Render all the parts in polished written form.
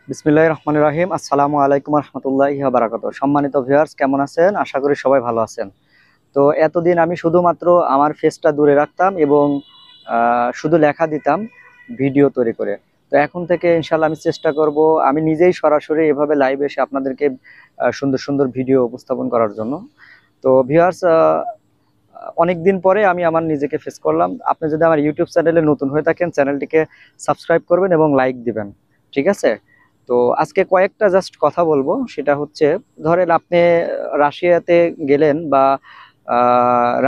বিসমিল্লাহির রহমানির রহিম। আসসালামু আলাইকুম রহমতুল্লাহি ওয়া বারাকাতুহু। সম্মানিত ভিউয়ার্স, কেমন আছেন? আশা করি সবাই ভালো আছেন। তো এতদিন আমি শুধুমাত্র আমার ফেসটা দূরে রাখতাম এবং শুধু লেখা দিতাম ভিডিও তৈরি করে। তো এখন থেকে ইনশাল্লাহ আমি চেষ্টা করব আমি নিজেই সরাসরি এভাবে লাইভে এসে আপনাদেরকে সুন্দর সুন্দর ভিডিও উপস্থাপন করার জন্য। তো ভিউয়ার্স, অনেকদিন পরে আমি আমার নিজেকে ফেস করলাম। আপনি যদি আমার ইউটিউব চ্যানেলে নতুন হয়ে থাকেন, চ্যানেলটিকে সাবস্ক্রাইব করবেন এবং লাইক দিবেন, ঠিক আছে? তো আজকে কয়েকটা জাস্ট কথা বলবো, সেটা হচ্ছে ধরেন আপনি রাশিয়াতে গেলেন বা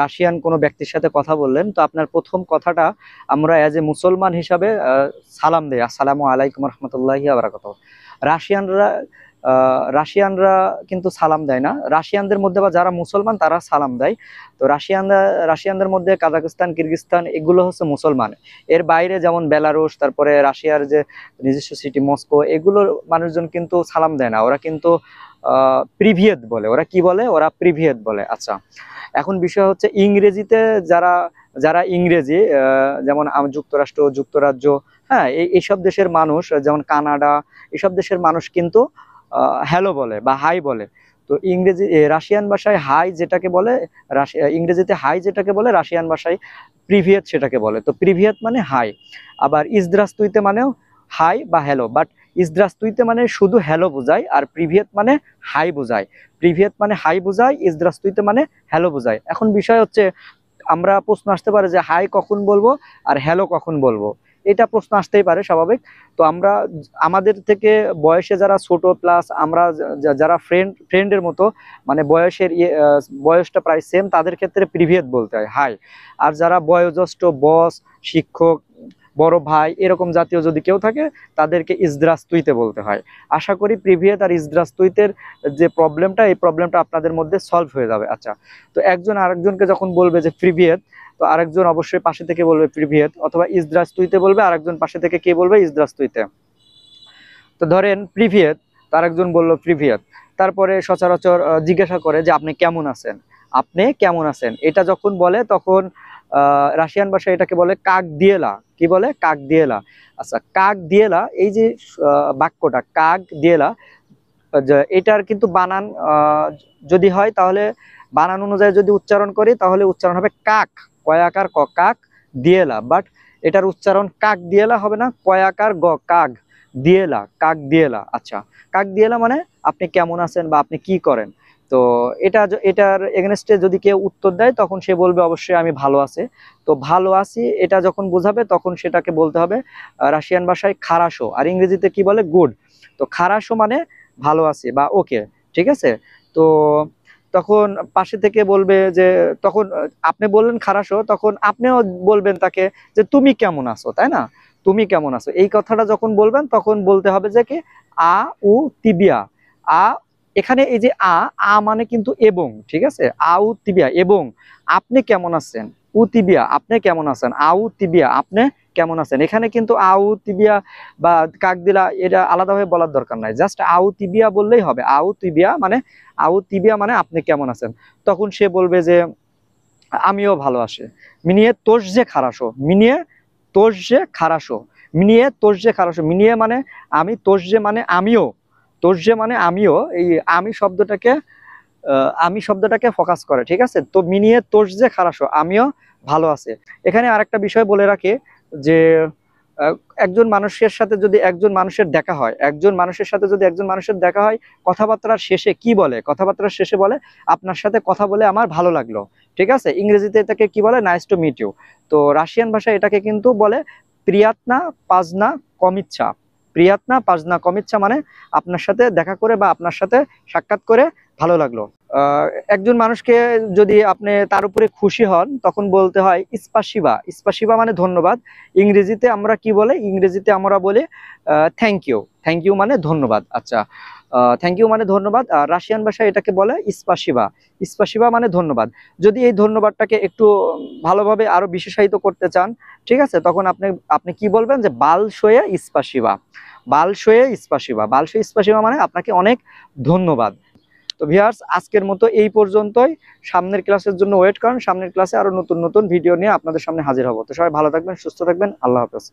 রাশিয়ান কোনো ব্যক্তির সাথে কথা বললেন, তো আপনার প্রথম কথাটা আমরা অ্যাজ এ মুসলমান হিসাবে সালাম দেই, আসসালামু আলাইকুম রহমতুল্লাহি ওয়া বারাকাতুহু। রাশিয়ানরা রাশিয়ানরা কিন্তু সালাম দেয় না। রাশিয়ানদের মধ্যে বা যারা মুসলমান তারা সালাম দেয়। তো রাশিয়ানদের মধ্যে কাজাখস্তান, কিরগিজস্তান এগুলো হচ্ছে মুসলমান। এর বাইরে যেমন বেলারুশ, তারপরে রাশিয়ার যে নিজস্ব সিটি মস্কো, এগুলোর মানুষজন কিন্তু সালাম দেয় না। ওরা কিন্তু প্রিভিয়েত বলে। ওরা কি বলে? ওরা প্রিভিয়েত বলে। আচ্ছা, এখন বিষয় হচ্ছে ইংরেজিতে যারা যারা ইংরেজি, যেমন যুক্তরাষ্ট্র, যুক্তরাজ্য, হ্যাঁ, এইসব দেশের মানুষ, যেমন কানাডা, এইসব দেশের মানুষ কিন্তু হ্যালো বলে বা হাই বলে। তো রাশিয়ান ভাষায় হাই যেটাকে বলে, ইংরেজিতে হাই যেটাকে বলে, রাশিয়ান ভাষায় প্রিভিয়েত সেটাকে বলে। তো প্রিভিয়েত মানে হাই। আবার ইজদ্রাস্তুইতে মানেও হাই বা হ্যালো, বাট ইজদ্রাস্তুইতে মানে শুধু হ্যালো বোঝায়, আর প্রিভিয়েত মানে হাই বোঝায়। প্রিভিয়েত মানে হাই বোঝায়, ইজদ্রাস্তুইতে মানে হ্যালো বোঝায়। এখন বিষয় হচ্ছে, আমরা প্রশ্ন আসতে পারে যে হাই কখন বলবো আর হ্যালো কখন বলবো, এটা প্রশ্ন আসতেই পারে, স্বাভাবিক। তো আমরা আমাদের থেকে বয়সে যারা ছোট, প্লাস আমরা যারা ফ্রেন্ডের মতো, মানে বয়সটা প্রায় সেম, তাদের ক্ষেত্রে প্রিভিয়েত বলতে হয় হাই। আর যারা বয়োজ্যেষ্ঠ, বস, শিক্ষক, বড় ভাই, এরকম জাতীয় যদি কেউ থাকে, তাদেরকে ইজদ্রাস্তুইতে বলতে হয়। আশা করি প্রিভিয়েত আর ইজদ্রাস্তুইতের যে প্রবলেমটা, এই প্রবলেমটা আপনাদের মধ্যে সলভ হয়ে যাবে। আচ্ছা, তো একজন আরেকজনকে যখন বলবে যে প্রিভিয়েত, তো আরেকজন অবশ্যই পাশে থেকে বলবে প্রিভিয়েত, অথবা ইজদ্রাস্তুইতে বলবে, আরেকজন পাশে থেকে কে বলবে? ইজদ্রাস্তুইতে। তো ধরেন প্রিভিয়েত, তার একজন বলল প্রিভিয়েত, তারপরে সচরাচর জিজ্ঞাসা করে যে আপনি কেমন আছেন, আপনি কেমন আছেন, এটা যখন বলে তখন রাশিয়ান ভাষায় এটাকে বলে কাক দিয়েলা। কি বলে? কাক দিয়েলা। আচ্ছা, কাক দিয়েলা, এই যে বাক্যটা কাক দিয়েলা, এটার কিন্তু বানান যদি হয়, তাহলে বানান অনুযায়ী যদি উচ্চারণ করি, তাহলে উচ্চারণ হবে কাক, কয়াকার ক, কাক দিয়েলা। বাট এটার উচ্চারণ কাক দিয়েলা হবে না, কয়াকার গ, কাক দিয়েলা, কাক দিয়েলা। আচ্ছা, কাক দিয়েলা মানে আপনি কেমন আছেন বা আপনি কি করেন। তো এটার এগেনস্টে যদি কেউ উত্তর দেয়, তখন সে বলবে অবশ্যই আমি ভালো আছি। তো ভালো আছি এটা যখন বোঝাবে, তখন সেটাকে বলতে হবে রাশিয়ান ভাষায় খারাসো, আর ইংরেজিতে কি বলে? গুড। তো খারাসো মানে ভালো আছি বা ওকে, ঠিক আছে? তো তখন পাশে থেকে বলবে যে, তখন আপনি বললেন খারাসো, তখন আপনিও বলবেন তাকে যে তুমি কেমন আছো, তাই না? তুমি কেমন আছো, এই কথাটা যখন বলবেন, তখন বলতে হবে যে কি, আ উ তিবিয়া। আ, এখানে এই যে আ মানে কিন্তু এবং, ঠিক আছে? আ উ তিবিয়া, এবং আপনি কেমন আছেন। উ তিবিয়া, আপনি কেমন আছেন। আ উ তিবিয়া, আপনি কেমন আছেন। এখানে কিন্তু আউ তিবিয়া বা কাক দিলা এটা আলাদাভাবে বলার দরকার নাই, জাস্ট আউ তিবিয়া বললেই হবে। আউ তিবিয়া মানে আপনি কেমন আছেন। তখন সে বলবে যে আমিও ভালো আছি। মিনিয়ে তোষ যে খারাসো, মিনিয়ে তোষ যে খারাসো, মিনিয়ে তোষ যে খারাসো, মিনিয়ে মানে আমি, তোষ যে মানে আমিও, তোষ যে মানে আমিও, এই আমি শব্দটাকে ফোকাস করে, ঠিক আছে? তো মিনিয়ে তোষ যে খারাসো, আমিও ভালো আছে। এখানে আরেকটা বিষয় বলে রাখি যে আহ, একজন মানুষের সাথে যদি একজন মানুষের দেখা হয়, কথাবার্তার শেষে কি বলে? কথাবার্তার শেষে বলে আপনার সাথে কথা বলে আমার ভালো লাগলো, ঠিক আছে? ইংরেজিতে এটাকে কি বলে? Nice to meet you. তো রাশিয়ান ভাষায় এটাকে কিন্তু বলে প্রিয়াতনা পাজনা কমিচ্ছা। প্রিয়াতনা পাজনা কমিচ্ছা মানে আপনার সাথে দেখা করে বা আপনার সাথে সাক্ষাৎ করে ভালো লাগলো। আহ, একজন মানুষকে যদি আপনি তার উপরে খুশি হন, তখন বলতে হয় স্পাসিবা। স্পাসিবা মানে ধন্যবাদ। ইংরেজিতে আমরা কি বলে? ইংরেজিতে আমরা বলি থ্যাংক ইউ। থ্যাংক ইউ মানে ধন্যবাদ। আচ্ছা, থ্যাংক ইউ মানে ধন্যবাদ। আর রাশিয়ান ভাষায় এটাকে বলে স্পাসিবা। স্পাসিবা মানে ধন্যবাদ। যদি এই ধন্যবাদটাকে একটু ভালোভাবে আরো বিশেষায়িত করতে চান, ঠিক আছে, তখন আপনি আপনি কি বলবেন? যে বালশোয়ে স্পাসিবা। বালশোয়ে স্পাসিবা, বালশোয়ে স্পাসিবা মানে আপনাকে অনেক ধন্যবাদ। তো ভিউয়ার্স, আজকের মতো এই পর্যন্তই। সামনের ক্লাসের জন্য ওয়েট করেন। সামনের ক্লাসে আরো নতুন নতুন ভিডিও নিয়ে আপনাদের সামনে হাজির হব। তো সবাই ভালো থাকবেন, সুস্থ থাকবেন। আল্লাহ হাফেজ।